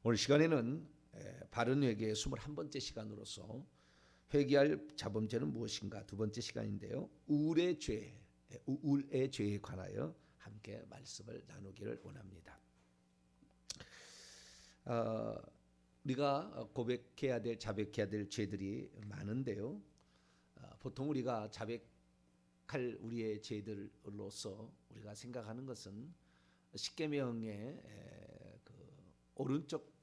오늘 시간에는 바른 회개의 21번째 시간으로서 회개할 자범죄는 무엇인가 두 번째 시간인데요. 우울의 죄에 관하여 함께 말씀을 나누기를 원합니다. 우리가 고백해야 될, 자백해야 될 죄들이 많은데요. 보통 우리가 자백할 우리의 죄들로서 우리가 생각하는 것은 십계명의 그 오른쪽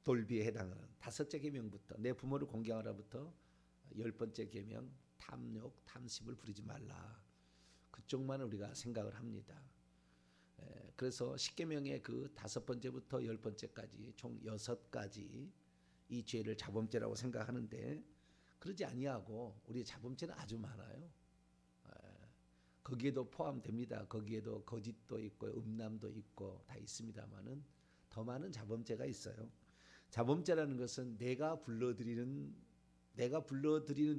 돌비에 해당하는 5째 계명부터 내 부모를 공경하라부터 10번째 계명 탐욕, 탐심을 부리지 말라. 그쪽만 우리가 생각을 합니다. 그래서 십계명의 그 5번째부터 10번째까지 총 6가지 이 죄를 자범죄라고 생각하는데 그러지 아니하고 우리의 자범죄는 아주 많아요. 거기에도 포함됩니다. 거기에도 거짓도 있고 음란도 있고 다 있습니다만은 더 많은 자범죄가 있어요. 자범죄라는 것은 내가 불러들이는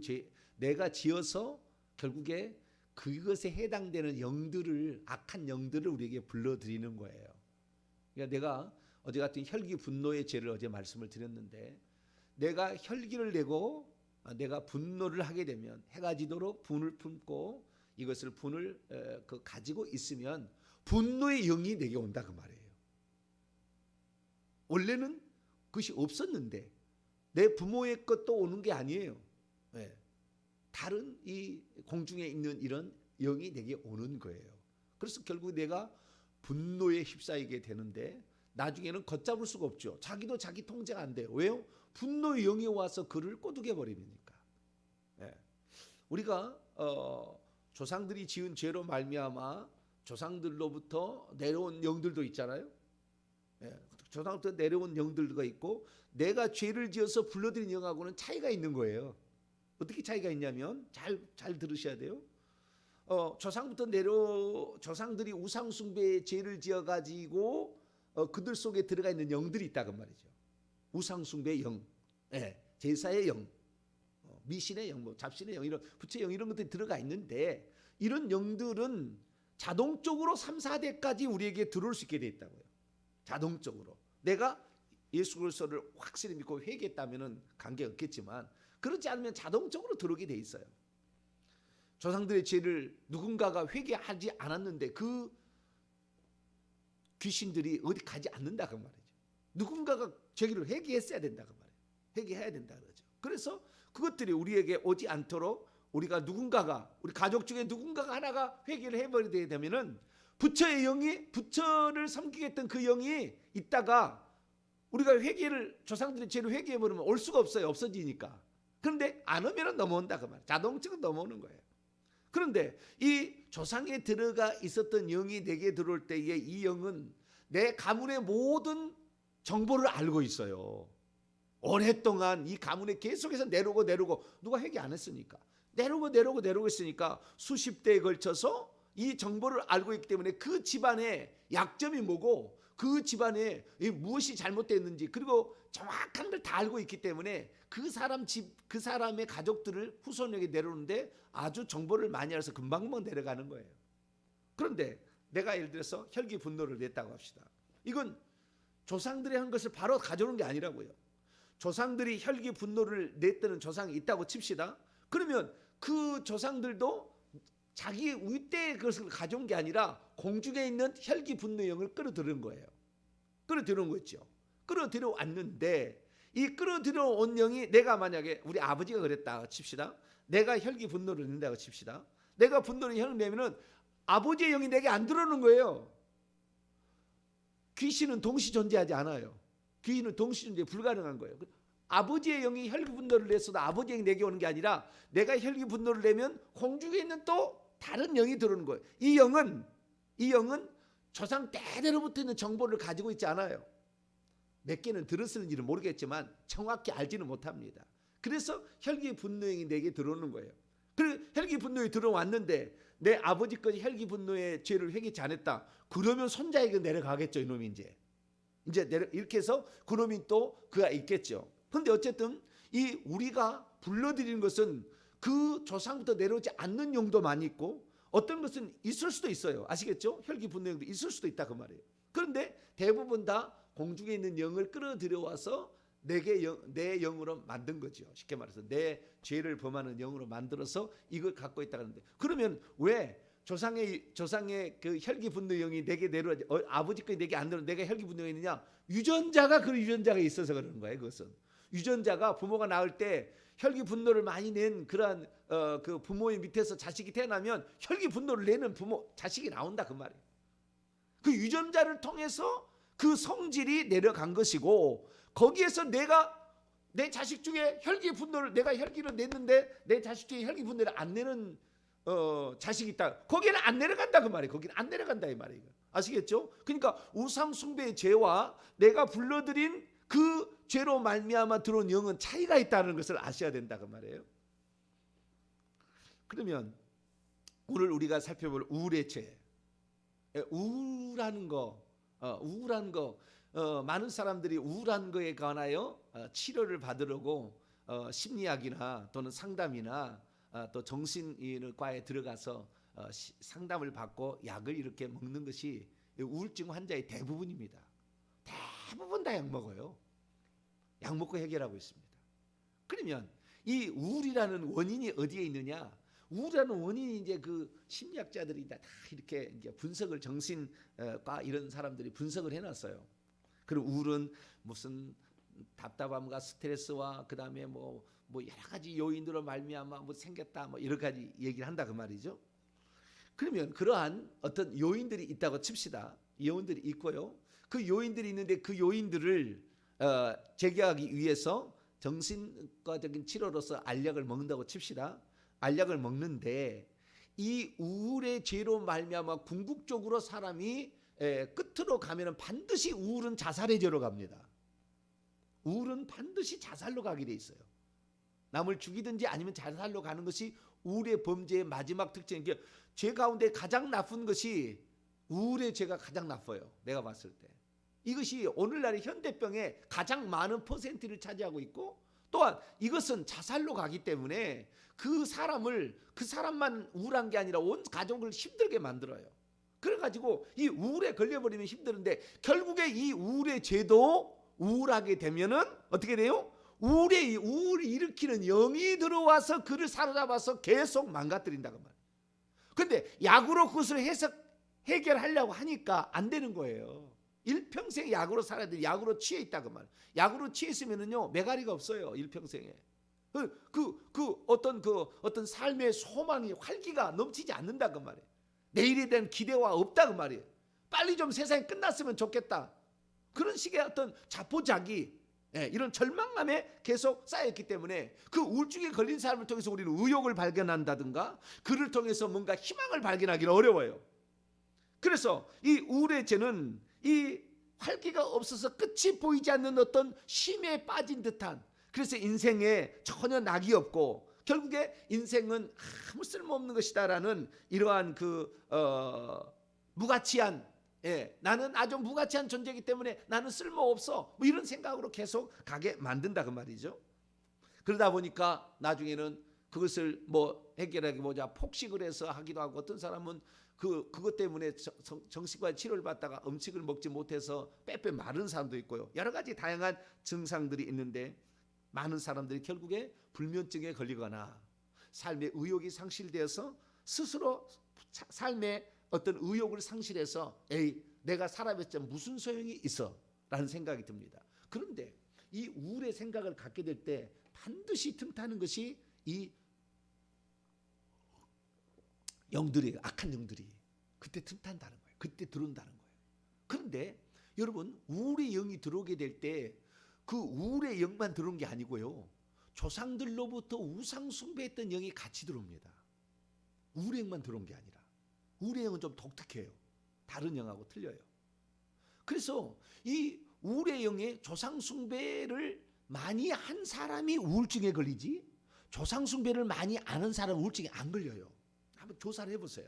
죄, 내가 지어서 결국에 그것에 해당되는 영들을, 악한 영들을 우리에게 불러들이는 거예요. 그러니까 내가 어제 같은 혈기 분노의 죄를 어제 말씀을 드렸는데 내가 혈기를 내고 내가 분노를 하게 되면 해가 지도록 분을 품고 이것을 분을 가지고 있으면 분노의 영이 내게 온다 그 말이에요. 원래는 그것이 없었는데 내 부모의 것도 오는 게 아니에요. 다른 이 공중에 있는 이런 영이 내게 오는 거예요. 그래서 결국 내가 분노에 휩싸이게 되는데 나중에는 걷잡을 수가 없죠. 자기도 자기 통제가 안 돼요. 왜요? 분노의 영이 와서 그를 꼬드겨 버리니까. 우리가 조상들이 지은 죄로 말미암아 조상들로부터 내려온 영들도 있잖아요. 조상부터 내려온 영들도 있고 내가 죄를 지어서 불러들인 영하고는 차이가 있는 거예요. 어떻게 차이가 있냐면 잘 들으셔야 돼요. 조상들이 우상 숭배의 죄를 지어 가지고 그들 속에 들어가 있는 영들이 있다고 말이죠. 우상 숭배의 영, 제사의 영, 미신의 영, 잡신의 영, 이런 부처의 영 이런 것들이 들어가 있는데 이런 영들은 자동적으로 3, 4대까지 우리에게 들어올 수 있게 돼 있다고요. 자동적으로. 내가 예수 그리스도를 확실히 믿고 회개했다면은 관계 없겠지만 그렇지 않으면 자동적으로 들어오게 돼 있어요. 조상들의 죄를 누군가가 회개하지 않았는데 그 귀신들이 어디 가지 않는다 그 말이죠. 누군가가 죄를 회개했어야 된다 그 말이에요. 회개해야 된다 그러죠. 그래서 그것들이 우리에게 오지 않도록 우리가 누군가가 우리 가족 중에 누군가가 하나가 회개를 해버리게 되면은 부처의 영이 부처를 섬기겠던 그 영이 있다가 우리가 조상들의 죄를 회개해버리면 올 수가 없어요. 없어지니까. 그런데 안 오면 넘어온다 그 말이에요. 자동적으로 넘어오는 거예요. 그런데 이 조상에 들어가 있었던 영이 내게 들어올 때에 이 영은 내 가문의 모든 정보를 알고 있어요. 오랫동안 이 가문에 계속해서 내려오고 누가 회개 안 했으니까 내려오고 있으니까 수십 대에 걸쳐서 이 정보를 알고 있기 때문에 그 집안의 약점이 뭐고 그 집안에 무엇이 잘못됐는지 그리고 정확한 걸 다 알고 있기 때문에 그 사람의 가족들을 후손에게 내려오는데 아주 정보를 많이 알아서 금방 내려가는 거예요. 그런데 내가 예를 들어서 혈기 분노를 냈다고 합시다. 이건 조상들이 한 것을 바로 가져오는 게 아니라고요. 조상들이 혈기 분노를 냈다는 조상이 있다고 칩시다. 그러면 그 조상들도 자기 윗대의 것을 가져온 게 아니라 공중에 있는 혈기 분노의 영을 끌어들인 거예요. 끌어들여온 거죠. 끌어들여왔는데 이 끌어들여온 영이 내가 만약에 우리 아버지가 그랬다고 칩시다. 내가 혈기 분노를 낸다고 칩시다. 내가 분노를 혈을 내면은 아버지의 영이 내게 안 들어오는 거예요. 귀신은 동시 존재하지 않아요. 귀신은 동시 존재 불가능한 거예요. 아버지의 영이 혈기 분노를 냈어도 아버지의 영이 내게 오는 게 아니라 내가 혈기 분노를 내면 공중에 있는 또 다른 영이 들어오는 거예요. 이 영은 조상 때대로부터 있는 정보를 가지고 있지 않아요. 몇 개는 들었는지는 모르겠지만 정확히 알지는 못합니다. 그래서 혈기 분노의 영이 내게 들어오는 거예요. 그리고 혈기 분노에 들어왔는데 내 아버지까지 혈기 분노의 죄를 회개치 않았다. 그러면 손자에게 내려가겠죠. 이놈이 이제 이렇게 해서 그놈이 또 그가 있겠죠. 그런데 어쨌든 이 우리가 불러들이는 것은 그 조상부터 내려오지 않는 용도 많이 있고 어떤 것은 있을 수도 있어요. 아시겠죠? 혈기 분노도 있을 수도 있다 그 말이에요. 그런데 대부분 다 공중에 있는 영을 끌어들여와서 내 영으로 만든 거죠. 쉽게 말해서 내 죄를 범하는 영으로 만들어서 이걸 갖고 있다는데, 그러면 왜 조상의 그 혈기 분노 영이 내게 내려 아버지께 내게 안 내려 내가 혈기 분노가 있느냐? 유전자가 그 유전자가 있어서 그러는 거예요. 그것은 유전자가 부모가 낳을 때 혈기 분노를 많이 낸 그러한 그 부모의 밑에서 자식이 태어나면 혈기 분노를 내는 부모 자식이 나온다 그 말이에요. 그 유전자를 통해서 그 성질이 내려간 것이고, 거기에서 내가 내 자식 중에 혈기 분노를 내가 혈기를 냈는데 내 자식 중에 혈기 분노를 안 내는 자식이 있다. 거기는 안 내려간다 그 말이에요. 거기는 안 내려간다 이 말이에요. 아시겠죠? 그러니까 우상 숭배의 죄와 내가 불러들인 그 죄로 말미암아 들어온 영은 차이가 있다는 것을 아셔야 된다 그 말이에요. 그러면 오늘 우리가 살펴볼 우울의 죄, 우울한 거, 많은 사람들이 우울한 거에 관하여 치료를 받으려고 심리학이나 또는 상담이나 또 정신과에 들어가서 상담을 받고 약을 이렇게 먹는 것이 우울증 환자의 대부분입니다. 대부분 다 약 먹어요. 약 먹고 해결하고 있습니다. 그러면 이 우울이라는 원인이 어디에 있느냐? 우울이라는 원인이 이제 그 심리학자들이 다 이렇게 이제 분석을, 정신과 이런 사람들이 분석을 해놨어요. 그리고 우울은 무슨 답답함과 스트레스와 그 다음에 뭐 여러 가지 요인으로 말미암아 뭐 생겼다 뭐 여러 가지 얘기를 한다 그 말이죠. 그러면 그러한 어떤 요인들이 있다고 칩시다. 요인들이 있고요. 그 요인들이 있는데 그 요인들을 제거하기 위해서 정신과적인 치료로서 알약을 먹는다고 칩시다. 알약을 먹는데 이 우울의 죄로 말미암아 궁극적으로 사람이 끝으로 가면은 반드시 우울은 자살의 죄로 갑니다. 우울은 반드시 자살로 가게 돼 있어요. 남을 죽이든지 아니면 자살로 가는 것이 우울의 범죄의 마지막 특징이에요. 죄 가운데 가장 나쁜 것이 우울의 죄가 가장 나빠요. 내가 봤을 때. 이것이 오늘날의 현대병의 가장 많은 퍼센트를 차지하고 있고, 또한 이것은 자살로 가기 때문에 그 사람만 우울한 게 아니라 온 가족을 힘들게 만들어요. 그래가지고 이 우울에 걸려버리면 힘드는데, 결국에 이 우울의 죄도 우울하게 되면은 어떻게 돼요? 우울을 일으키는 영이 들어와서 그를 사로잡아서 계속 망가뜨린다고 말이에요. 그런데 약으로 그것을 해결하려고 하니까 안 되는 거예요. 일평생 약으로 살아야 돼. 약으로 취해 있다고 말이에요. 약으로 취해 있으면은요 메가리가 없어요. 일평생에. 어떤 삶의 소망이, 활기가 넘치지 않는다 그 말이에요. 내일에 대한 기대와 없다 그 말이에요. 빨리 좀 세상이 끝났으면 좋겠다. 그런 식의 어떤 자포자기, 이런 절망감에 계속 쌓였기 때문에 그 우울증에 걸린 사람을 통해서 우리는 의욕을 발견한다든가 그를 통해서 뭔가 희망을 발견하기는 어려워요. 그래서 이 우울의 죄는 이 활기가 없어서 끝이 보이지 않는 어떤 쉼에 빠진 듯한, 그래서 인생에 전혀 낙이 없고 결국에 인생은 아무 쓸모없는 것이다라는 이러한 무가치한, 나는 아주 무가치한 존재이기 때문에 나는 쓸모없어, 뭐 이런 생각으로 계속 가게 만든다 그 말이죠. 그러다 보니까 나중에는 그것을 뭐 해결하기 보자 폭식을 해서 하기도 하고, 어떤 사람은 그것 때문에 정신과 치료를 받다가 음식을 먹지 못해서 빼빼 마른 사람도 있고요. 여러 가지 다양한 증상들이 있는데 많은 사람들이 결국에 불면증에 걸리거나 삶의 의욕이 상실되어서 스스로 삶의 어떤 의욕을 상실해서 내가 살아봤자 무슨 소용이 있어 라는 생각이 듭니다. 그런데 이 우울의 생각을 갖게 될 때 반드시 틈타는 것이 이 영들이, 악한 영들이 그때 틈탄다는 거예요. 그때 들어온다는 거예요. 그런데 여러분, 우울의 영이 들어오게 될 때 그 우울의 영만 들어온 게 아니고요, 조상들로부터 우상 숭배했던 영이 같이 들어옵니다. 우울의 영만 들어온 게 아니라. 우울의 영은 좀 독특해요. 다른 영하고 틀려요. 그래서 이 우울의 영의 조상 숭배를 많이 한 사람이 우울증에 걸리지, 조상 숭배를 많이 아는 사람은 우울증에 안 걸려요. 한번 조사를 해보세요.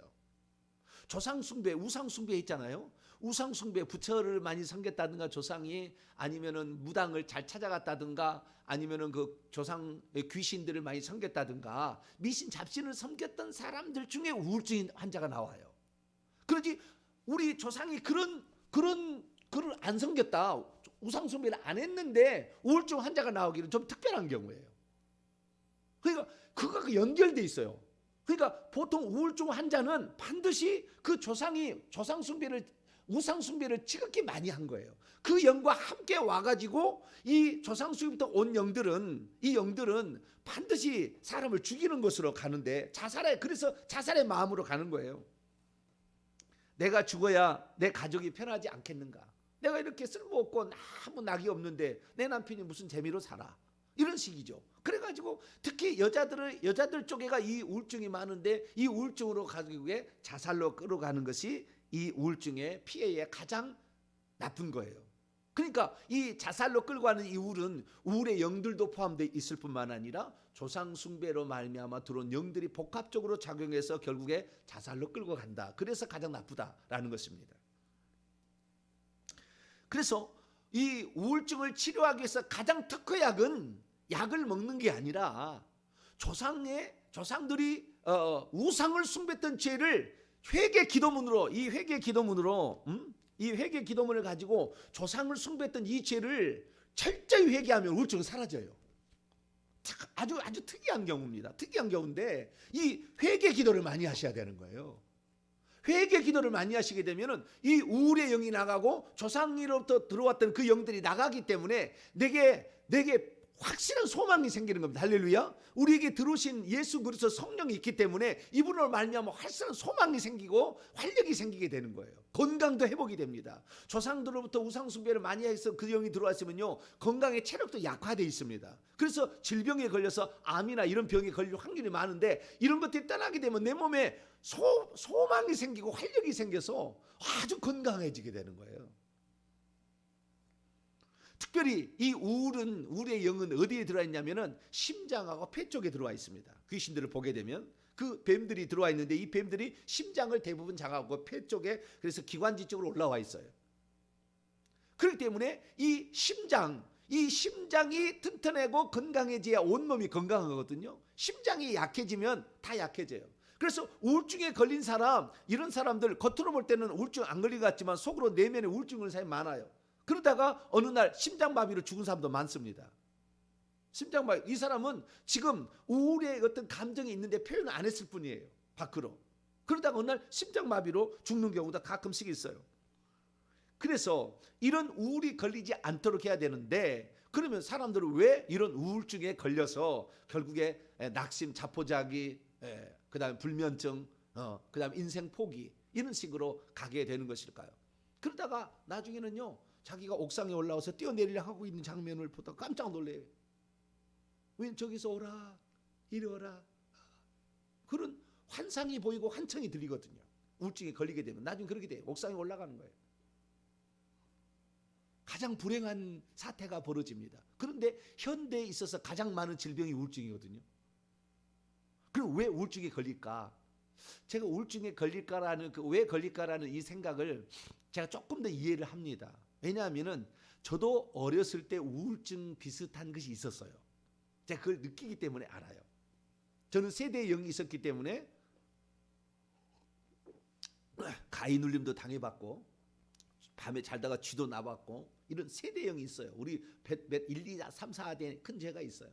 조상 숭배, 우상 숭배 있잖아요. 우상 숭배, 부처를 많이 섬겼다든가 조상이, 아니면은 무당을 잘 찾아갔다든가, 아니면은 그 조상의 귀신들을 많이 섬겼다든가, 미신 잡신을 섬겼던 사람들 중에 우울증 환자가 나와요. 그러지 우리 조상이 그런 그를 안 섬겼다, 우상 숭배를 안 했는데 우울증 환자가 나오기는 좀 특별한 경우예요. 그러니까 그거가 연결돼 있어요. 그러니까 보통 우울증 환자는 반드시 그 우상 숭배를 지극히 많이 한 거예요. 그 영과 함께 와가지고 이 조상 숭배부터 온 이 영들은 반드시 사람을 죽이는 것으로 가는데 그래서 자살의 마음으로 가는 거예요. 내가 죽어야 내 가족이 편하지 않겠는가? 내가 이렇게 쓸모없고 아무 낙이 없는데 내 남편이 무슨 재미로 살아? 이런 식이죠. 그래가지고 특히 여자들 쪽에가 이 우울증이 많은데 이 우울증으로 가지고 자살로 끌어가는 것이 이 우울증의 피해의 가장 나쁜 거예요. 그러니까 이 자살로 끌고 가는 이 우울의 영들도 포함되어 있을 뿐만 아니라 조상 숭배로 말미암아 들어온 영들이 복합적으로 작용해서 결국에 자살로 끌고 간다. 그래서 가장 나쁘다라는 것입니다. 그래서 이 우울증을 치료하기 위해서 가장 특효약은 약을 먹는 게 아니라 조상들이 우상을 숭배했던 죄를 회개 기도문으로 이 회개 기도문을 가지고 조상을 숭배했던 이 죄를 철저히 회개하면 우울증은 사라져요. 아주 특이한 경우입니다. 특이한 경우인데 이 회개 기도를 많이 하셔야 되는 거예요. 회개 기도를 많이 하시게 되면은 이 우울의 영이 나가고 조상으로부터 들어왔던 그 영들이 나가기 때문에 내게 확실한 소망이 생기는 겁니다. 할렐루야. 우리에게 들어오신 예수 그리스도 성령이 있기 때문에 이분으로 말미암아 확실한 소망이 생기고 활력이 생기게 되는 거예요. 건강도 회복이 됩니다. 조상들로부터 우상 숭배를 많이 해서 그 영이 들어왔으면요, 건강의 체력도 약화되어 있습니다. 그래서 질병에 걸려서 암이나 이런 병에 걸릴 확률이 많은데 이런 것들이 떠나게 되면 내 몸에 소망이 생기고 활력이 생겨서 아주 건강해지게 되는 거예요. 특별히 이 우울의 영은 어디에 들어와 있냐면은 심장하고 폐 쪽에 들어와 있습니다. 귀신들을 보게 되면 그 뱀들이 들어와 있는데 이 뱀들이 심장을 대부분 장하고 폐 쪽에, 그래서 기관지 쪽으로 올라와 있어요. 그렇기 때문에 이 심장이 튼튼하고 건강해져야 온몸이 건강하거든요. 심장이 약해지면 다 약해져요. 그래서 우울증에 걸린 이런 사람들 겉으로 볼 때는 우울증 안 걸린 것 같지만 속으로 내면에 우울증 걸린 사람이 많아요. 그러다가 어느 날 심장마비로 죽은 사람도 많습니다. 심장마비. 이 사람은 지금 우울의 어떤 감정이 있는데 표현을 안 했을 뿐이에요. 밖으로. 그러다가 어느 날 심장마비로 죽는 경우도 가끔씩 있어요. 그래서 이런 우울이 걸리지 않도록 해야 되는데, 그러면 사람들은 왜 이런 우울증에 걸려서 결국에 낙심, 자포자기, 그다음에 불면증, 그다음에 인생 포기 이런 식으로 가게 되는 것일까요? 그러다가 나중에는요, 자기가 옥상에 올라와서 뛰어내리려고 하고 있는 장면을 보다 깜짝 놀래요. 왜 저기서 오라, 이리 오라. 그런 환상이 보이고 환청이 들리거든요. 우울증에 걸리게 되면 나중에 그렇게 돼요. 옥상에 올라가는 거예요. 가장 불행한 사태가 벌어집니다. 그런데 현대에 있어서 가장 많은 질병이 우울증이거든요. 그럼 왜 우울증에 걸릴까? 제가 우울증에 걸릴까라는 왜 걸릴까라는 이 생각을 제가 조금 더 이해를 합니다. 왜냐하면은 저도 어렸을 때 우울증 비슷한 것이 있었어요. 제가 그걸 느끼기 때문에 알아요. 저는 세대의 영이 있었기 때문에 가위 눌림도 당해봤고 밤에 잘다가 쥐도 나봤고 이런 세대의 영이 있어요. 우리 1, 2, 3, 4대 큰 죄가 있어요.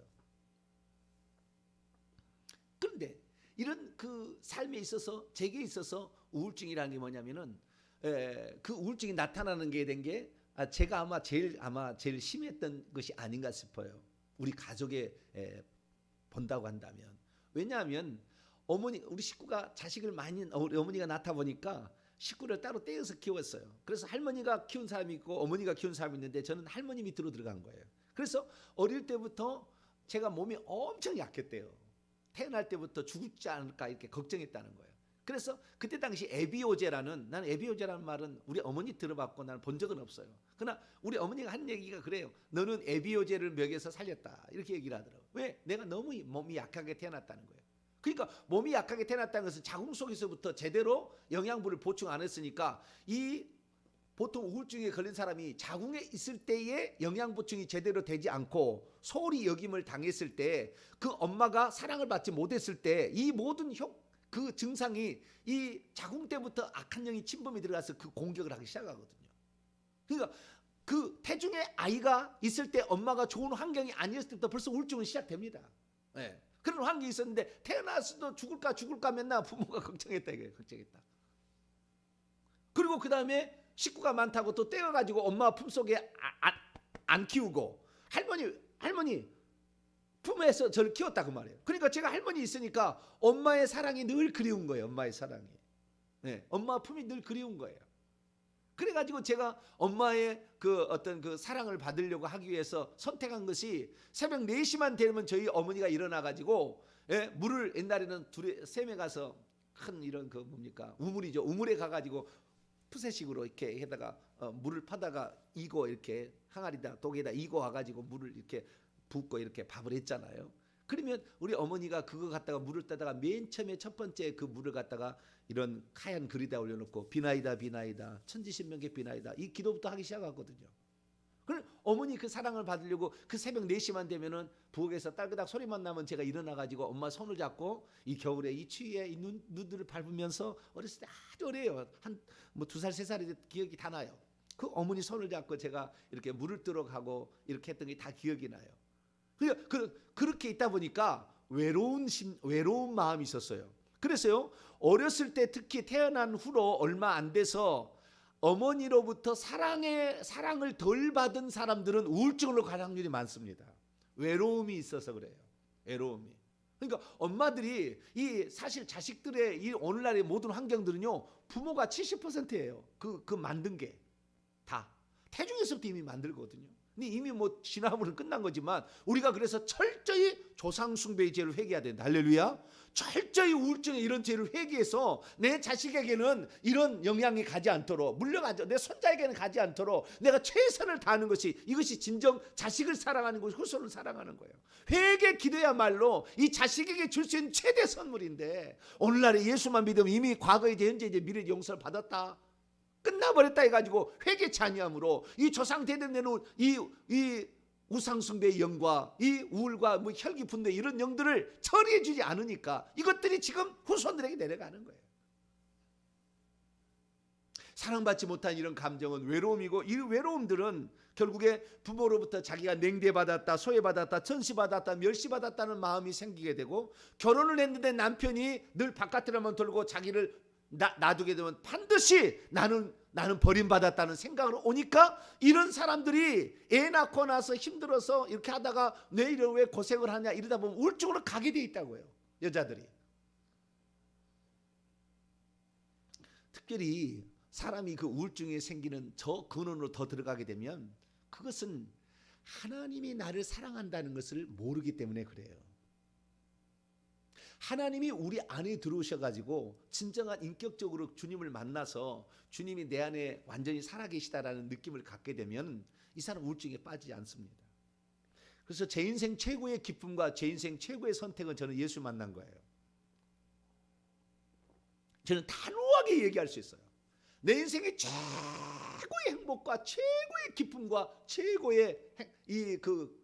그런데 이런 그 삶에 있어서 제게 있어서 우울증이라는 게 뭐냐면은 그 우울증이 나타나는 게 된 게 제가 아마 제일 심했던 것이 아닌가 싶어요. 우리 가족에 본다고 한다면. 왜냐하면 우리 식구가 자식을 많이 우리 어머니가 낳다 보니까 식구를 따로 떼어서 키웠어요. 그래서 할머니가 키운 사람이 있고 어머니가 키운 사람이 있는데 저는 할머니 밑으로 들어간 거예요. 그래서 어릴 때부터 제가 몸이 엄청 약했대요. 태어날 때부터 죽지 않을까 이렇게 걱정했다는 거예요. 그래서 그때 당시 나는 에비오제라는 말은 우리 어머니 들어봤고 나는 본 적은 없어요. 그러나 우리 어머니가 한 얘기가 그래요. 너는 에비오제를 먹여서 살렸다. 이렇게 얘기를 하더라고요. 왜? 내가 너무 몸이 약하게 태어났다는 거예요. 그러니까 몸이 약하게 태어났다는 것은 자궁 속에서부터 제대로 영양분을 보충 안 했으니까 보통 우울증에 걸린 사람이 자궁에 있을 때에 영양 보충이 제대로 되지 않고 소홀히 여김을 당했을 때, 그 엄마가 사랑을 받지 못했을 때 이 모든 그 증상이 이 자궁 때부터 악한 영이 침범이 들어가서 그 공격을 하기 시작하거든요. 그러니까 그 태중의 아이가 있을 때 엄마가 좋은 환경이 아니었을 때부터 벌써 우울증은 시작됩니다. 네. 그런 환경이 있었는데 태어나서도 죽을까 맨날 부모가 걱정했다 이거예요. 걱정했다. 그리고 그 다음에 식구가 많다고 또 떼어가지고 엄마 품속에 안 키우고 할머니 품에서 저를 키웠다 그 말이에요. 그러니까 제가 할머니 있으니까 엄마의 사랑이 늘 그리운 거예요. 엄마의 사랑이. 네, 엄마 품이 늘 그리운 거예요. 그래가지고 제가 엄마의 그 어떤 그 사랑을 받으려고 하기 위해서 선택한 것이 새벽 4시만 되면 저희 어머니가 일어나가지고 물을 옛날에는 셈에 가서 큰 이런 그 뭡니까 우물이죠. 우물에 가가지고 푸세식으로 이렇게 해다가 물을 파다가 이고 이렇게 항아리다 독에다 이고 와가지고 물을 이렇게 붓고 이렇게 밥을 했잖아요. 그러면 우리 어머니가 그거 갖다가 물을 따다가 맨 처음에 첫 번째 그 물을 갖다가 이런 하얀 글에다 올려놓고 비나이다 비나이다 천지신명계 비나이다 이 기도부터 하기 시작하거든요. 그럼 어머니 그 사랑을 받으려고 그 새벽 4시만 되면은 부엌에서 딸그닥 소리만 나면 제가 일어나가지고 엄마 손을 잡고 이 겨울에 이 추위에 이 눈들을 밟으면서 어렸을 때 아주 어려요. 한 뭐 2살 3살이 기억이 다 나요. 그 어머니 손을 잡고 제가 이렇게 물을 뜨러 가고 이렇게 했던 게 다 기억이 나요. 그렇게 있다 보니까 외로운 마음이 있었어요. 그래서요 어렸을 때 특히 태어난 후로 얼마 안 돼서 어머니로부터 사랑을 덜 받은 사람들은 우울증으로 갈 확률이 많습니다. 외로움이 있어서 그래요. 외로움이. 그러니까 엄마들이 이 사실 자식들의 이 오늘날의 모든 환경들은요 부모가 70%예요. 그 만든 게 다 태중에서부터 이미 만들거든요. 근데 이미 뭐 지나면 끝난 거지만 우리가 그래서 철저히 조상 숭배의 죄를 회개해야 된다. 할렐루야. 철저히 우울증의 이런 죄를 회개해서 내 자식에게는 이런 영향이 가지 않도록 내 손자에게는 가지 않도록 내가 최선을 다하는 것이 이것이 진정 자식을 사랑하는 것이 후손을 사랑하는 거예요. 회개 기도야말로 이 자식에게 줄 수 있는 최대 선물인데 오늘날에 예수만 믿으면 이미 과거에 현재 이제 미래 용서를 받았다. 끝나버렸다 해가지고 회개치 아니함으로 이 조상 대대내는 이 우상숭배의 영과 이 우울과 뭐 혈기분노 이런 영들을 처리해주지 않으니까 이것들이 지금 후손들에게 내려가는 거예요. 사랑받지 못한 이런 감정은 외로움이고 이 외로움들은 결국에 부모로부터 자기가 냉대받았다, 소외받았다, 전시받았다, 멸시받았다는 마음이 생기게 되고 결혼을 했는데 남편이 늘 바깥으로만 돌고 자기를 놔두게 되면 반드시 나는 버림받았다는 생각으로 오니까 이런 사람들이 애 낳고 나서 힘들어서 이렇게 하다가 내일은 왜 고생을 하냐 이러다 보면 우울증으로 가게 돼 있다고요. 여자들이. 특별히 사람이 그 우울증이 생기는 저 근원으로 더 들어가게 되면 그것은 하나님이 나를 사랑한다는 것을 모르기 때문에 그래요. 하나님이 우리 안에 들어오셔가지고 진정한 인격적으로 주님을 만나서 주님이 내 안에 완전히 살아계시다라는 느낌을 갖게 되면 이 사람 우울증에 빠지지 않습니다. 그래서 제 인생 최고의 기쁨과 제 인생 최고의 선택은 저는 예수 만난 거예요. 저는 단호하게 얘기할 수 있어요. 내 인생의 최고의 행복과 최고의 기쁨과 최고의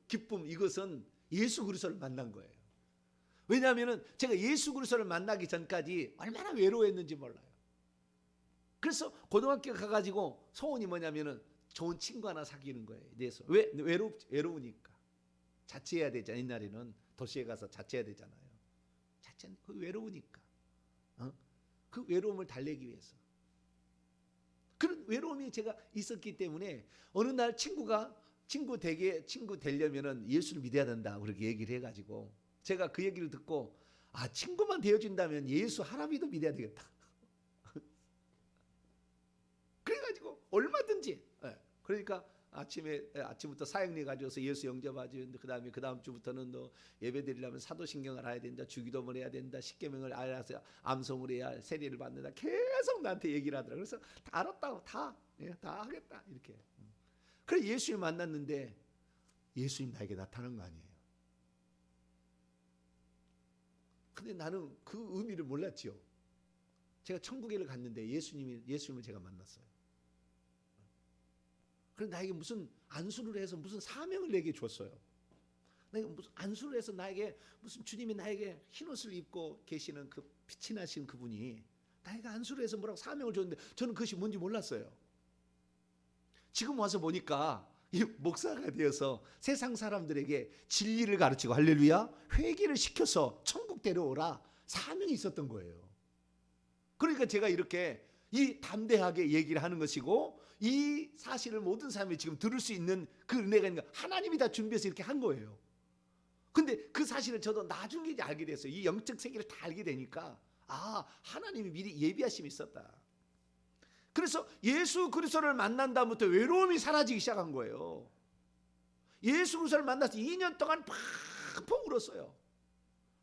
기쁨 이것은 예수 그리스도를 만난 거예요. 왜냐하면 제가 예수 그리스도를 만나기 전까지 얼마나 외로워했는지 몰라요. 그래서 고등학교 가가지고 소원이 뭐냐면은 좋은 친구 하나 사귀는 거예요. 그래서 왜 외로우니까 자취해야 되잖아요. 옛날에는 도시에 가서 자취해야 되잖아요. 자취는 그 외로우니까 그 외로움을 달래기 위해서 그런 외로움이 제가 있었기 때문에 어느 날 친구 되려면은 예수를 믿어야 된다 그렇게 얘기를 해가지고. 제가 그 얘기를 듣고 친구만 되어준다면 예수 하나님도 믿어야 되겠다. 그래가지고 얼마든지 그러니까 아침부터 사역리 가져와서 예수 영접하지. 그 다음 주부터는 너 예배드리려면 사도신경을 알아야 된다. 주기도문을 해야 된다. 십계명을 알아서 암송을 해야 세례를 받는다. 계속 나한테 얘기를 하더라고요. 그래서 다 알았다고 다 하겠다 이렇게. 그래 예수님 만났는데 예수님 나에게 나타난 거 아니에요. 근데 나는 그 의미를 몰랐지요. 제가 천국에를 갔는데 예수님을 제가 만났어요. 그래서 나에게 무슨 안수를 해서 무슨 사명을 내게 줬어요. 나에게 무슨 안수를 해서 나에게 무슨 주님이 나에게 흰옷을 입고 계시는 그 빛이 나신 그분이 나에게 안수를 해서 뭐라고 사명을 줬는데 저는 그것이 뭔지 몰랐어요. 지금 와서 보니까 이 목사가 되어서 세상 사람들에게 진리를 가르치고 할렐루야 회개를 시켜서 천국 데려오라 사명이 있었던 거예요. 그러니까 제가 이렇게 이 담대하게 얘기를 하는 것이고 이 사실을 모든 사람이 지금 들을 수 있는 그 은혜가 있는 거 하나님이 다 준비해서 이렇게 한 거예요. 근데 그 사실을 저도 나중에 이제 알게 됐어요. 이 영적 세계를 다 알게 되니까 아 하나님이 미리 예비하심이 있었다. 그래서 예수 그리스도를 만난 다음부터 외로움이 사라지기 시작한 거예요. 예수 그리스도를 만나서 2년 동안 펑펑 울었어요.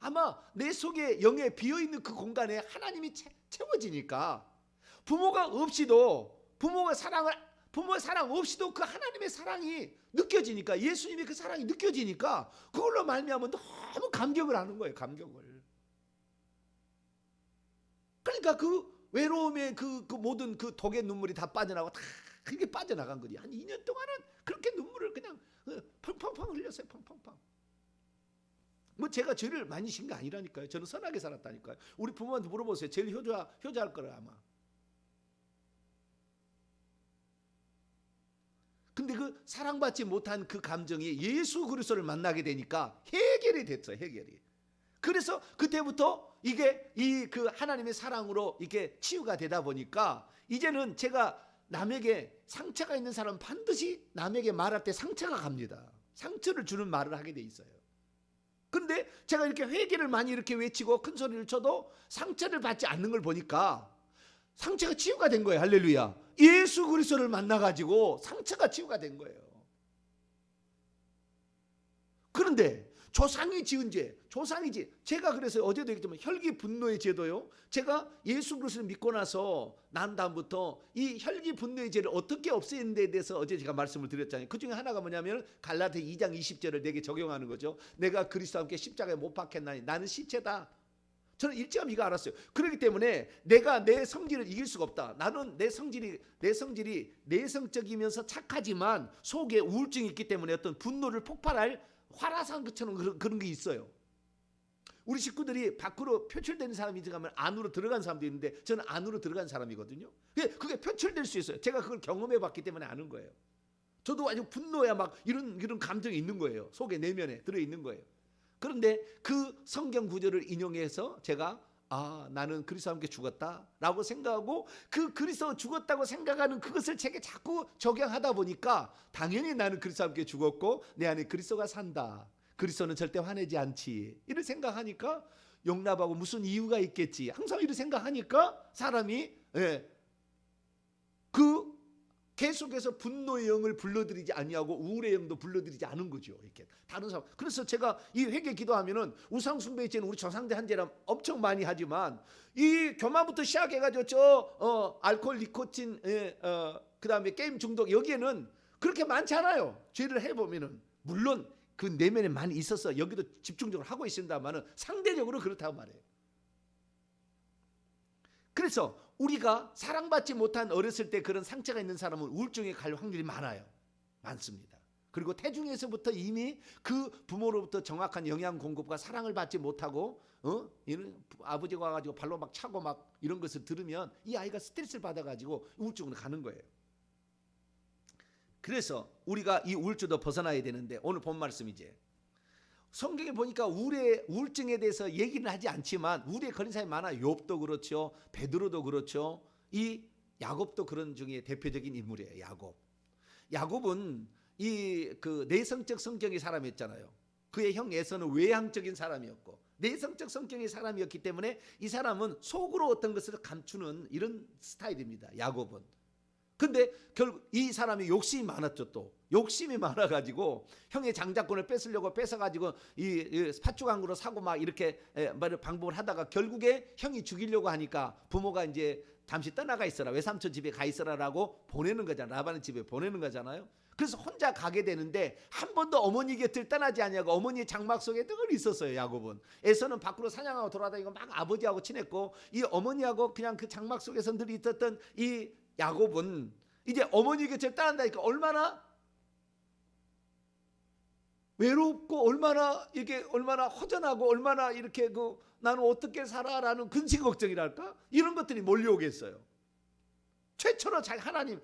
아마 내 속에 영에 비어있는 그 공간에 하나님이 채워지니까 부모가 부모의 사랑 없이도 그 하나님의 사랑이 느껴지니까 예수님의 그 사랑이 느껴지니까 그걸로 말미암아 너무 감격을 하는 거예요. 감격을. 그러니까 그 외로움의 그 모든 그 독의 눈물이 다 빠져나가고 다 그게 빠져나간 거지. 한 2년 동안은 그렇게 눈물을 그냥 펑펑펑 흘렸어요. 펑펑펑. 뭐 제가 죄를 많이 진 게 아니라니까요. 저는 선하게 살았다니까요. 우리 부모한테 물어보세요. 제일 효자할 거라 아마. 근데 그 사랑받지 못한 그 감정이 예수 그리스도를 만나게 되니까 해결이 됐어요. 해결이. 그래서 그때부터 이게 그 하나님의 사랑으로 이게 치유가 되다 보니까 이제는 제가 남에게 상처가 있는 사람은 반드시 남에게 말할 때 상처가 갑니다. 상처를 주는 말을 하게 돼 있어요. 근데 제가 이렇게 회개를 많이 이렇게 외치고 큰 소리를 쳐도 상처를 받지 않는 걸 보니까 상처가 치유가 된 거예요. 할렐루야. 예수 그리스도를 만나가지고 상처가 치유가 된 거예요. 그런데 조상이 지은 죄, 조상이지. 제가 그래서 어제도 얘기했지만 혈기 분노의 죄도요. 제가 예수 그리스도를 믿고 나서 난 다음부터 이 혈기 분노의 죄를 어떻게 없애는 데 대해서 어제 제가 말씀을 드렸잖아요. 그 중에 하나가 뭐냐면 갈라디아 2장 20절을 내게 적용하는 거죠. 내가 그리스도와 함께 십자가에 못 박혔나니 나는 시체다. 저는 일찌감 이거 알았어요. 그렇기 때문에 내가 내 성질을 이길 수가 없다. 나는 내 성질이 내성적이면서 착하지만 속에 우울증이 있기 때문에 어떤 분노를 폭발할 화라산 것처럼 그런 게 있어요. 우리 식구들이 밖으로 표출되는 사람이 있으면 안으로 들어간 사람도 있는데 저는 안으로 들어간 사람이거든요. 그게 표출될 수 있어요. 제가 그걸 경험해 봤기 때문에 아는 거예요. 저도 아주 분노야 막 이런 감정이 있는 거예요. 속에 내면에 들어 있는 거예요. 그런데 그 성경 구절을 인용해서 제가 나는 그리스도와 함께 죽었다라고 생각하고 그 그리스도 죽었다고 생각하는 그것을 제게 자꾸 적용하다 보니까 당연히 나는 그리스도와 함께 죽었고 내 안에 그리스도가 산다. 그리스도는 절대 화내지 않지. 이를 생각하니까 용납하고 무슨 이유가 있겠지. 항상 이를 생각하니까 사람이 그 계속해서 분노의 영을 불러들이지 아니하고 우울의 영도 불러들이지 않은 거죠. 이렇게 다른 사람. 그래서 제가 이 회개 기도하면은 우상 숭배의 죄는 우리 조상들 한 죄랑 엄청 많이 하지만 이 교만부터 시작해가지고 알코올, 니코틴, 그다음에 게임 중독 여기에는 그렇게 많지 않아요. 죄를 해보면은 물론 그 내면에 많이 있어서 여기도 집중적으로 하고 있습니다만은 상대적으로 그렇다고 말해요. 그래서 우리가 사랑받지 못한 어렸을 때 그런 상처가 있는 사람은 우울증에 갈 확률이 많습니다. 그리고 태중에서부터 이미 그 부모로부터 정확한 영양 공급과 사랑을 받지 못하고 이런 아버지가 와가지고 발로 막 차고 막 이런 것을 들으면 이 아이가 스트레스를 받아가지고 우울증으로 가는 거예요. 그래서 우리가 이 우울증도 벗어나야 되는데 오늘 본 말씀 이제 성경에 보니까 우울증에 대해서 얘기는 하지 않지만 우울에 걸린 사람이 많아요. 욥도 그렇죠. 베드로도 그렇죠. 이 야곱도 그런 중에 대표적인 인물이에요. 야곱은 이 그 내성적 성격의 사람이었잖아요. 그의 형 에서는 외향적인 사람이었고 내성적 성격의 사람이었기 때문에 이 사람은 속으로 어떤 것을 감추는 이런 스타일입니다. 야곱은. 근데 결국 이 사람이 욕심이 많았죠. 또 욕심이 많아가지고 형의 장자권을 뺏어가지고 이 팥죽왕으로 사고 막 이렇게 방법을 하다가 결국에 형이 죽이려고 하니까 부모가 이제 잠시 떠나가 있어라, 외삼촌 집에 가 있어라라고 보내는 거잖아요. 라반의 집에 보내는 거잖아요. 그래서 혼자 가게 되는데 한 번도 어머니 곁을 떠나지 않냐고 어머니의 장막 속에 늘 있었어요. 야곱은. 에서는 밖으로 사냥하고 돌아다니고 막 아버지하고 친했고 이 어머니하고 그냥 그 장막 속에서 늘 있었던 이 야곱은 이제 어머니 곁을 떠난다니까 얼마나 외롭고 얼마나 허전하고 얼마나 이렇게 나는 어떻게 살아라는 근심 걱정이랄까 이런 것들이 몰려오겠어요. 최초로 자기 하나님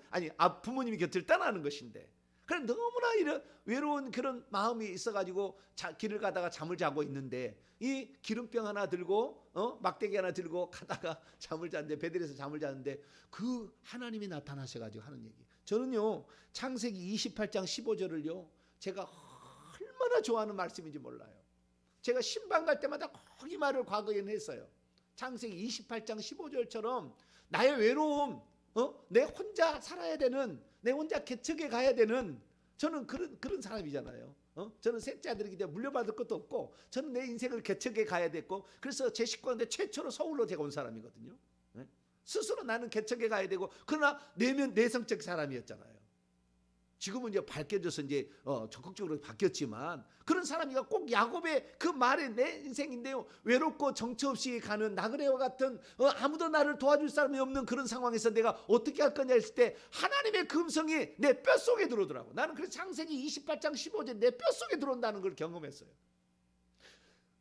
부모님이 곁을 떠나는 것인데, 그래 너무나 이런 외로운 그런 마음이 있어가지고 길을 가다가 잠을 자고 있는데, 이 기름병 하나 들고 막대기 하나 들고 가다가 잠을 자는데, 베들에서 잠을 자는데 그 하나님이 나타나셔가지고 하는 얘기. 저는요 창세기 28장 15절을요 제가 얼마나 좋아하는 말씀인지 몰라요. 제가 신방 갈 때마다 꼭 이 말을 과거에는 했어요. 창세기 28장 15절처럼 나의 외로움, 내 혼자 살아야 되는, 내 혼자 개척에 가야 되는, 저는 그런 사람이잖아요. 저는 셋째 아들이기 때문에 물려받을 것도 없고, 저는 내 인생을 개척에 가야 됐고, 그래서 제 식구한테 최초로 서울로 제가 온 사람이거든요. 스스로 나는 개척에 가야 되고, 그러나 내성적 사람이었잖아요. 지금은 이제 밝혀져서 이제 적극적으로 바뀌었지만, 그런 사람이가 꼭 야곱의 그 말에 내 인생인데요, 외롭고 정처 없이 가는 나그네와 같은 아무도 나를 도와줄 사람이 없는 그런 상황에서 내가 어떻게 할 거냐 했을 때 하나님의 금성이 내 뼛속에 들어오더라고. 나는 그래서 창세기 28장 15절 내 뼛속에 들어온다는 걸 경험했어요.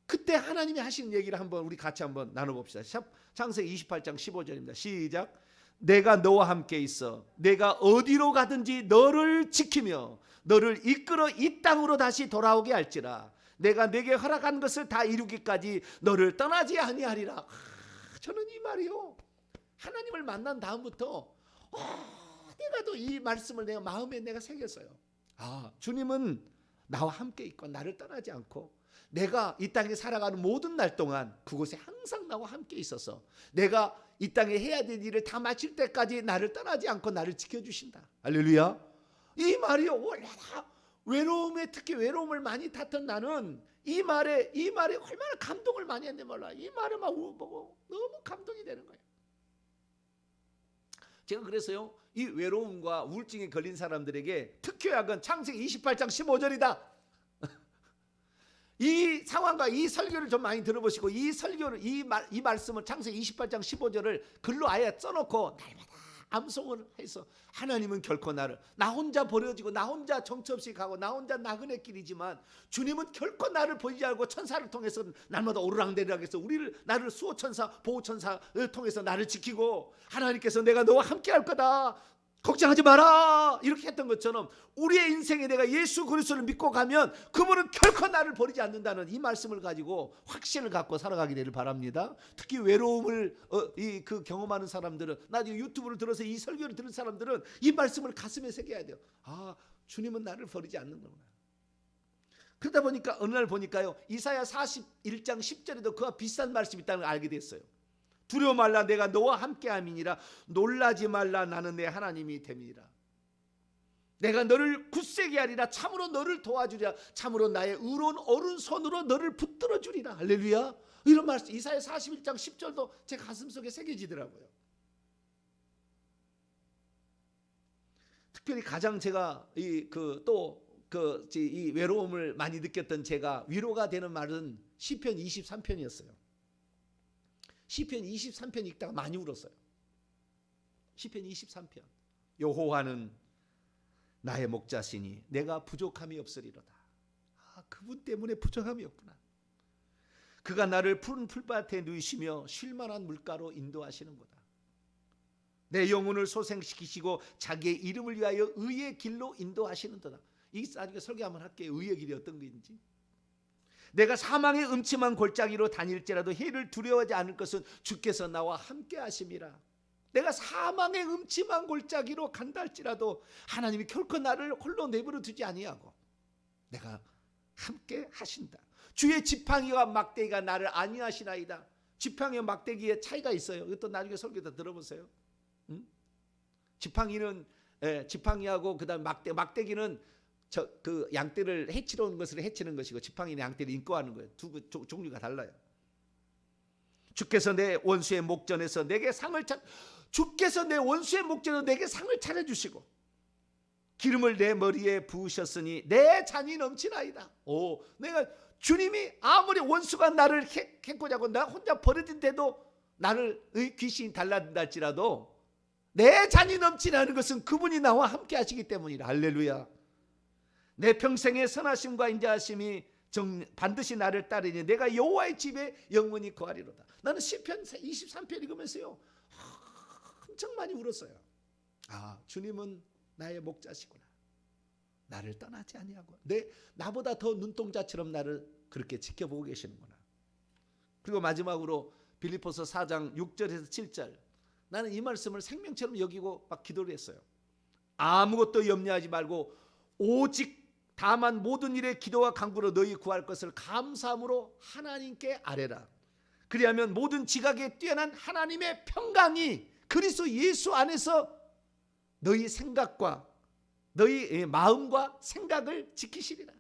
그때 하나님이 하신 얘기를 한번 우리 같이 한번 나눠봅시다. 창세기 28장 15절입니다. 시작. 내가 너와 함께 있어 내가 어디로 가든지 너를 지키며 너를 이끌어 이 땅으로 다시 돌아오게 할지라. 내가 내게 허락한 것을 다 이루기까지 너를 떠나지 아니하리라. 저는 이 말이요, 하나님을 만난 다음부터 내가 또 이 말씀을 내가 마음에 내가 새겼어요. 주님은 나와 함께 있고 나를 떠나지 않고, 내가 이 땅에 살아가는 모든 날 동안 그곳에 항상 나와 함께 있어서 내가 이 땅에 해야 될 일을 다 마칠 때까지 나를 떠나지 않고 나를 지켜주신다. 할렐루야. 이 말이요, 얼마나 외로움에, 특히 외로움을 많이 탔던 나는 이 말에 얼마나 감동을 많이 했는지 몰라. 이 말을 막 보고 너무 감동이 되는 거예요. 제가 그래서요, 이 외로움과 우울증에 걸린 사람들에게 특효약은 창세기 28장 15절이다. 이 상황과 이 설교를 좀 많이 들어보시고, 이 설교를, 이 말씀을 창세기 28장 15절을 글로 아예 써놓고 날마다 암송을 해서, 하나님은 결코 나 혼자 버려지고 나 혼자 정처 없이 가고 나 혼자 나그네 길이지만 주님은 결코 나를 버리지 않고 천사를 통해서 날마다 오르락내리락해서 나를 수호천사 보호천사를 통해서 나를 지키고, 하나님께서 내가 너와 함께 할 거다, 걱정하지 마라, 이렇게 했던 것처럼 우리의 인생에 내가 예수 그리스도를 믿고 가면 그분은 결코 나를 버리지 않는다는 이 말씀을 가지고 확신을 갖고 살아가게 되길 바랍니다. 특히 외로움을 경험하는 사람들은, 나중에 유튜브를 들어서 이 설교를 들은 사람들은 이 말씀을 가슴에 새겨야 돼요. 주님은 나를 버리지 않는구나. 그러다 보니까 어느 날 보니까요, 이사야 41장 10절에도 그와 비슷한 말씀이 있다는 걸 알게 됐어요. 두려워 말라, 내가 너와 함께함이니라. 놀라지 말라, 나는 내 하나님이 됨이니라. 내가 너를 굳세게 하리라. 참으로 너를 도와주리라. 참으로 나의 의로운 오른손으로 너를 붙들어 주리라. 할렐루야. 이런 말씀 이사야 41장 10절도 제 가슴속에 새겨지더라고요. 특별히 가장 제가 이 외로움을 많이 느꼈던 제가 위로가 되는 말은 시편 23편이었어요. 시편 23편 읽다가 많이 울었어요. 시편 23편. 여호와는 나의 목자시니 내가 부족함이 없으리로다. 그분 때문에 부족함이 없구나. 그가 나를 푸른 풀밭에 누이시며 쉴만한 물가로 인도하시는구나. 내 영혼을 소생시키시고 자기의 이름을 위하여 의의 길로 인도하시는도다. 이 나중에 설교 한번 할게요. 의의 길이 어떤 것인지. 내가 사망의 음침한 골짜기로 다닐지라도 해를 두려워하지 않을 것은 주께서 나와 함께 하심이라. 내가 사망의 음침한 골짜기로 간다 할지라도 하나님이 결코 나를 홀로 내버려 두지 아니하고 내가 함께 하신다. 주의 지팡이와 막대기가 나를 안위하시나이다. 지팡이와 막대기의 차이가 있어요. 이것도 나중에 설교 다 들어보세요. 지팡이하고 그다음 막대기는 그 양떼를 해치러 온 것을 해치는 것이고, 지팡이는 양떼를 인도하는 거예요. 두 종류가 달라요. 주께서 내 원수의 목전에서 내게 상을 차려주시고 기름을 내 머리에 부으셨으니 내 잔이 넘치나이다. 내가 주님이 아무리 원수가 나를 해코지 하고 나 혼자 버려진데도 나를 귀신이 달라든다 할지라도 내 잔이 넘치나는 것은 그분이 나와 함께 하시기 때문이라. 할렐루야. 내 평생의 선하심과 인자하심이 반드시 나를 따르니 내가 여호와의 집에 영원히 거하리로다. 나는 시편 23편 읽으면서요 엄청 많이 울었어요. 아, 주님은 나의 목자시구나. 나를 떠나지 아니하고 나보다 더 눈동자처럼 나를 그렇게 지켜보고 계시는구나. 그리고 마지막으로 빌립보서 4장 6절에서 7절, 나는 이 말씀을 생명처럼 여기고 막 기도를 했어요. 아무것도 염려하지 말고 오직 다만 모든 일에 기도와 간구로 너희 구할 것을 감사함으로 하나님께 아뢰라. 그리하면 모든 지각에 뛰어난 하나님의 평강이 그리스도 예수 안에서 너희 생각과 너희 마음과 생각을 지키시리라.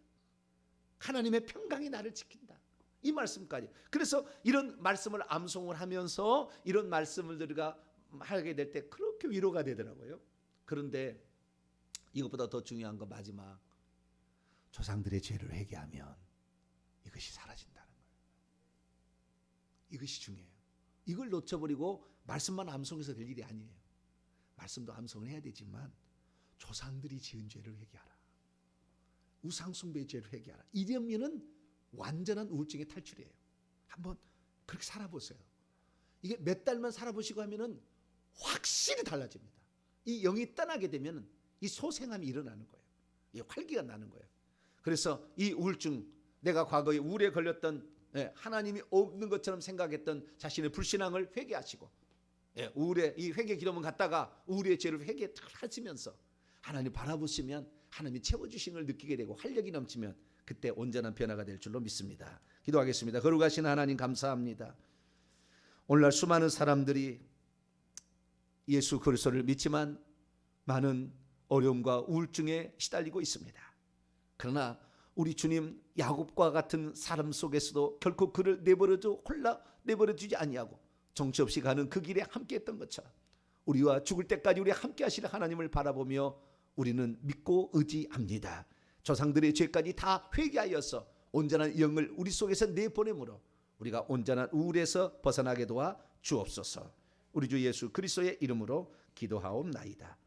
하나님의 평강이 나를 지킨다. 이 말씀까지. 그래서 이런 말씀을 암송을 하면서 이런 말씀을 우리가 하게 될 때 그렇게 위로가 되더라고요. 그런데 이것보다 더 중요한 건 마지막, 조상들의 죄를 회개하면 이것이 사라진다는 거예요. 이것이 중요해요. 이걸 놓쳐버리고 말씀만 암송해서 될 일이 아니에요. 말씀도 암송을 해야 되지만 조상들이 지은 죄를 회개하라. 우상숭배의 죄를 회개하라. 이러면은 완전한 우울증의 탈출이에요. 한번 그렇게 살아보세요. 이게 몇 달만 살아보시고 하면은 확실히 달라집니다. 이 영이 떠나게 되면은 이 소생함이 일어나는 거예요. 이 활기가 나는 거예요. 그래서 이 우울증, 내가 과거에 우울에 걸렸던 하나님이 없는 것처럼 생각했던 자신의 불신앙을 회개하시고, 우울에 이 회개 기도문 갖다가 우울의 죄를 회개하시면서 하나님 바라보시면 하나님이 채워주신 걸 느끼게 되고 활력이 넘치면 그때 온전한 변화가 될 줄로 믿습니다. 기도하겠습니다. 거룩하신 하나님 감사합니다. 오늘날 수많은 사람들이 예수 그리스도를 믿지만 많은 어려움과 우울증에 시달리고 있습니다. 그러나 우리 주님 야곱과 같은 사람 속에서도 결코 그를 내버려두지 아니하고 정처없이 가는 그 길에 함께했던 것처럼 우리와 죽을 때까지 우리 함께 하실 하나님을 바라보며 우리는 믿고 의지합니다. 조상들의 죄까지 다 회개하여서 온전한 영을 우리 속에서 내보내므로 우리가 온전한 우울에서 벗어나게 도와 주옵소서. 우리 주 예수 그리스도의 이름으로 기도하옵나이다.